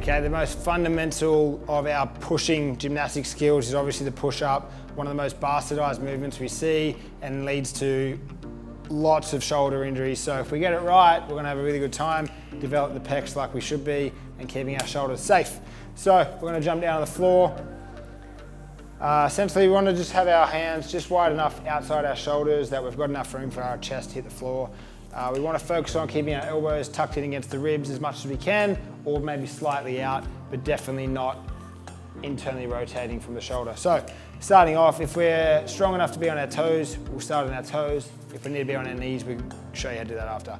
Okay, the most fundamental of our pushing gymnastic skills is obviously the push-up, one of the most bastardized movements we see and leads to lots of shoulder injuries. So if we get it right, we're gonna have a really good time, develop the pecs like we should be, and keeping our shoulders safe. So we're gonna jump down on the floor. Essentially, we want to just have our hands just wide enough outside our shoulders that we've got enough room for our chest to hit the floor. We want to focus on keeping our elbows tucked in against the ribs as much as we can, or maybe slightly out, but definitely not internally rotating from the shoulder. So starting off, if we're strong enough to be on our toes, we'll start on our toes. If we need to be on our knees, we'll show you how to do that after.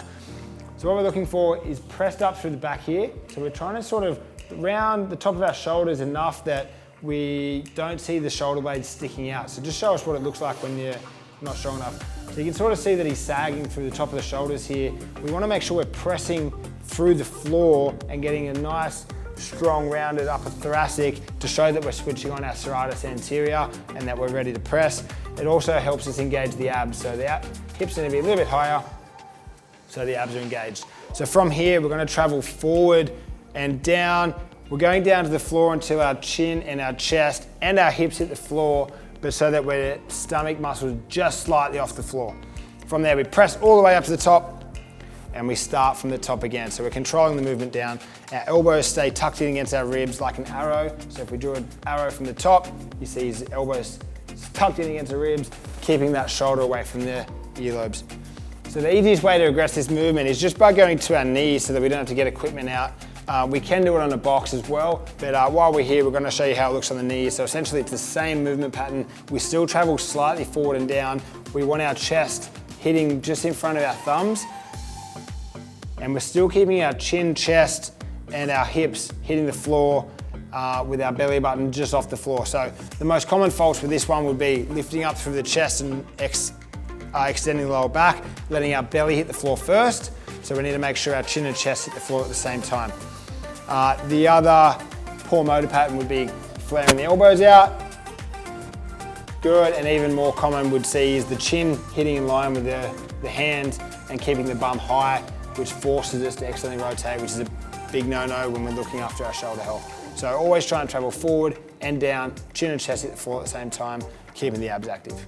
So what we're looking for is pressed up through the back here. So we're trying to sort of round the top of our shoulders enough that we don't see the shoulder blades sticking out. So just show us what it looks like when you're not strong enough. So you can sort of see that he's sagging through the top of the shoulders here. We want to make sure we're pressing through the floor and getting a nice, strong, rounded upper thoracic to show that we're switching on our serratus anterior and that we're ready to press. It also helps us engage the abs. So the hips are going to be a little bit higher, so the abs are engaged. So from here, we're going to travel forward and down. We're going down to the floor until our chin and our chest and our hips hit the floor, but so that we're stomach muscles just slightly off the floor. From there, we press all the way up to the top and we start from the top again. So we're controlling the movement down. Our elbows stay tucked in against our ribs like an arrow. So if we drew an arrow from the top, you see his elbows tucked in against the ribs, keeping that shoulder away from the earlobes. So the easiest way to progress this movement is just by going to our knees so that we don't have to get equipment out. We can do it on a box as well, but while we're here, we're going to show you how it looks on the knees. So essentially it's the same movement pattern. We still travel slightly forward and down. We want our chest hitting just in front of our thumbs, and we're still keeping our chin, chest, and our hips hitting the floor with our belly button just off the floor. So the most common faults with this one would be lifting up through the chest and extending the lower back, letting our belly hit the floor first. So we need to make sure our chin and chest hit the floor at the same time. The other poor motor pattern would be flaring the elbows out. Good, and even more common would see is the chin hitting in line with the hands and keeping the bum high, which forces us to externally rotate, which is a big no-no when we're looking after our shoulder health. So always try and travel forward and down, chin and chest hit the floor at the same time, keeping the abs active.